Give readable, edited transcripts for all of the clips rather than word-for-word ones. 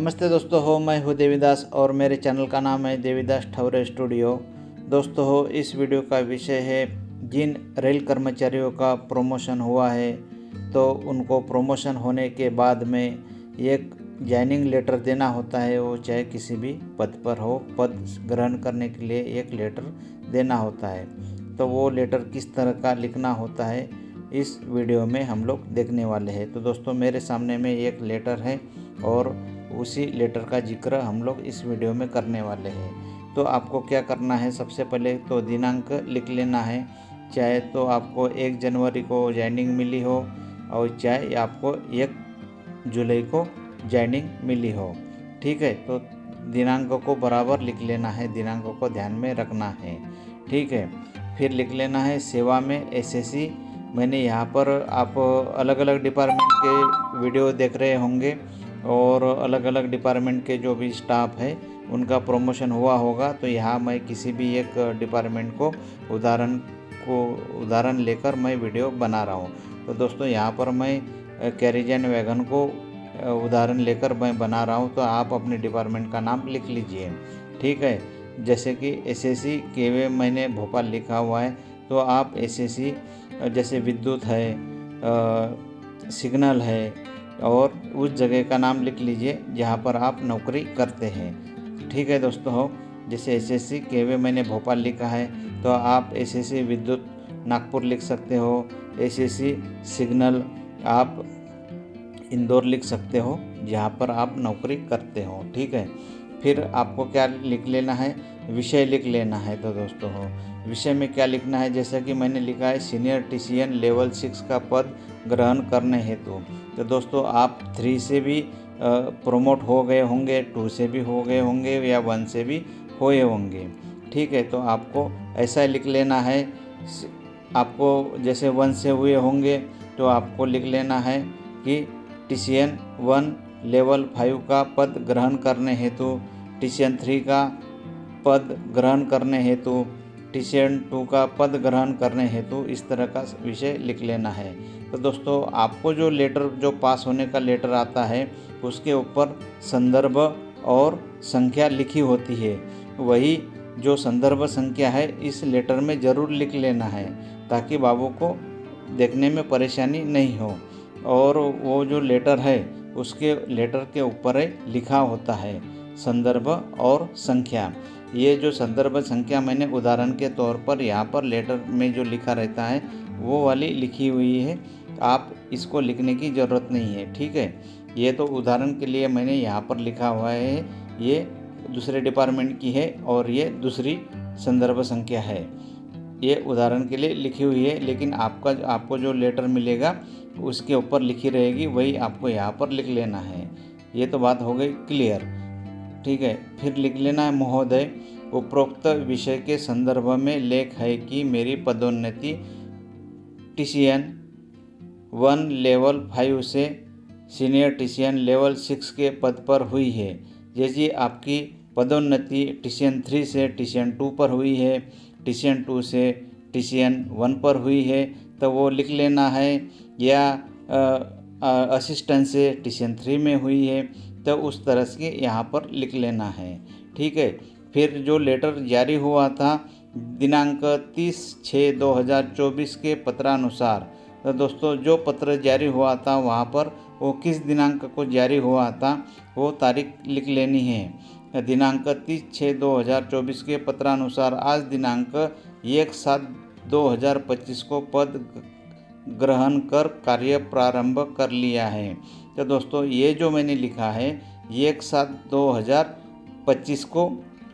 नमस्ते दोस्तों हो, मैं हूँ देवीदास और मेरे चैनल का नाम है देवीदास ठौरे स्टूडियो। दोस्तों हो, इस वीडियो का विषय है जिन रेल कर्मचारियों का प्रमोशन हुआ है तो उनको प्रमोशन होने के बाद में एक ज्वाइनिंग लेटर देना होता है। वो चाहे किसी भी पद पर हो, पद ग्रहण करने के लिए एक लेटर देना होता है। तो वो लेटर किस तरह का लिखना होता है इस वीडियो में हम लोग देखने वाले हैं। तो दोस्तों, मेरे सामने में एक लेटर है और उसी लेटर का जिक्र हम लोग इस वीडियो में करने वाले हैं। तो आपको क्या करना है, सबसे पहले तो दिनांक लिख लेना है। चाहे तो आपको 1 जनवरी को ज्वाइनिंग मिली हो और चाहे आपको 1 जुलाई को ज्वाइनिंग मिली हो, ठीक है। तो दिनांक को बराबर लिख लेना है, दिनांकों को ध्यान में रखना है, ठीक है। फिर लिख लेना है सेवा में एसएससी। मैंने यहाँ पर आप अलग अलग डिपार्टमेंट के वीडियो देख रहे होंगे और अलग अलग डिपार्टमेंट के जो भी स्टाफ है उनका प्रमोशन हुआ होगा। तो यहाँ मैं किसी भी एक डिपार्टमेंट को उदाहरण लेकर मैं वीडियो बना रहा हूँ। तो दोस्तों, यहाँ पर मैं कैरिजन वैगन को उदाहरण लेकर मैं बना रहा हूँ। तो आप अपने डिपार्टमेंट का नाम लिख लीजिए, ठीक है। जैसे कि एसएससी केवे मैंने भोपाल लिखा हुआ है, तो आप एसएससी जैसे विद्युत है, सिग्नल है और उस जगह का नाम लिख लीजिए जहाँ पर आप नौकरी करते हैं, ठीक है दोस्तों हो। जैसे एसएससी केवे मैंने भोपाल लिखा है, तो आप एसएससी विद्युत नागपुर लिख सकते हो। एसएससी सिग्नल आप इंदौर लिख सकते हो जहाँ पर आप नौकरी करते हो, ठीक है। फिर आपको क्या लिख लेना है, विषय लिख लेना है। तो दोस्तों हो, विषय में क्या लिखना है, जैसा कि मैंने लिखा है सीनियर टीसीएन लेवल 6 का पद ग्रहण करने हेतु। तो दोस्तों, आप 3 से भी प्रमोट हो गए होंगे, 2 से भी हो गए होंगे या 1 से भी हुए होंगे, ठीक है। तो आपको ऐसा लिख लेना है। आपको जैसे 1 से हुए होंगे तो आपको लिख लेना है कि टीसीएन 1 लेवल 5 का पद ग्रहण करने हेतु, टीसीएन 3 का पद ग्रहण करने हेतु, टीसीएन 2 का पद ग्रहण करने हेतु, इस तरह का विषय लिख लेना है। तो दोस्तों, आपको जो लेटर, जो पास होने का लेटर आता है उसके ऊपर संदर्भ और संख्या लिखी होती है। वही जो संदर्भ संख्या है इस लेटर में ज़रूर लिख लेना है ताकि बाबू को देखने में परेशानी नहीं हो। और वो जो लेटर है उसके लेटर के ऊपर लिखा होता है संदर्भ और संख्या। ये जो संदर्भ संख्या मैंने उदाहरण के तौर पर यहाँ पर लेटर में जो लिखा रहता है वो वाली लिखी हुई है, आप इसको लिखने की ज़रूरत नहीं है, ठीक है। ये तो उदाहरण के लिए मैंने यहाँ पर लिखा हुआ है, ये दूसरे डिपार्टमेंट की है और ये दूसरी संदर्भ संख्या है। ये उदाहरण के लिए लिखी हुई है, लेकिन आपको जो लेटर मिलेगा उसके ऊपर लिखी रहेगी, वही आपको यहाँ पर लिख लेना है। ये तो बात हो गई क्लियर, ठीक है। फिर लिख लेना है महोदय, उपरोक्त विषय के संदर्भ में लेख है कि मेरी पदोन्नति टीसीएन 1 लेवल 5 से सीनियर टीसीएन लेवल 6 के पद पर हुई है। जैसे आपकी पदोन्नति टीसीएन 3 से टीसीएन 2 पर हुई है, टीसीएन 2 से टीसीएन 1 पर हुई है, तो वो लिख लेना है। या असिस्टेंट से टीसीएन 3 में हुई है, तो उस तरह से यहाँ पर लिख लेना है, ठीक है। फिर जो लेटर जारी हुआ था दिनांक 30/6/2024 के पत्रानुसार, तो दोस्तों जो पत्र जारी हुआ था वहाँ पर वो किस दिनांक को जारी हुआ था वो तारीख लिख लेनी है। दिनांक 30/6/2024 के पत्रानुसार आज दिनांक 1/7/2025 को पद ग्रहण कर कार्य प्रारंभ कर लिया है। तो दोस्तों, ये जो मैंने लिखा है 1/7/2025 को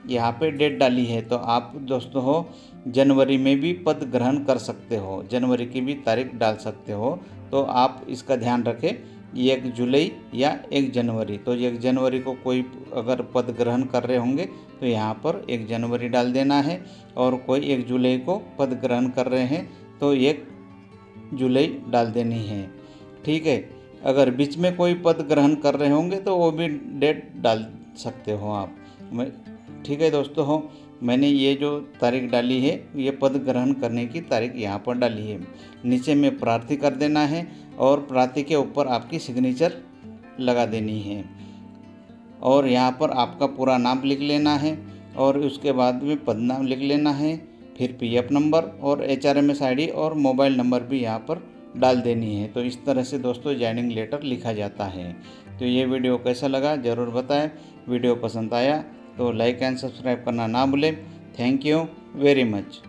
यहाँ पे डेट डाली है। तो आप दोस्तों हो जनवरी में भी पद ग्रहण कर सकते हो, जनवरी की भी तारीख डाल सकते हो। तो आप इसका ध्यान रखें, 1 जुलाई या 1 जनवरी। तो 1 जनवरी को कोई अगर पद ग्रहण कर रहे होंगे तो यहाँ पर 1 जनवरी डाल देना है, और कोई 1 जुलाई को पद ग्रहण कर रहे हैं तो 1 जुलाई डाल देनी है, ठीक है। अगर बीच में कोई पद ग्रहण कर रहे होंगे तो वो भी डेट डाल सकते हो आप, ठीक है दोस्तों हो। मैंने ये जो तारीख डाली है ये पद ग्रहण करने की तारीख यहाँ पर डाली है। नीचे में प्रार्थी कर देना है और प्रार्थी के ऊपर आपकी सिग्नेचर लगा देनी है। और यहाँ पर आपका पूरा नाम लिख लेना है और उसके बाद में पद नाम लिख लेना है, फिर पीएफ नंबर और एचआरएमएस आईडी और मोबाइल नंबर भी यहाँ पर डाल देनी है। तो इस तरह से दोस्तों जॉइनिंग लेटर लिखा जाता है। तो ये वीडियो कैसा लगा ज़रूर बताएं। वीडियो पसंद आया तो लाइक एंड सब्सक्राइब करना ना भूलें। Thank you very much.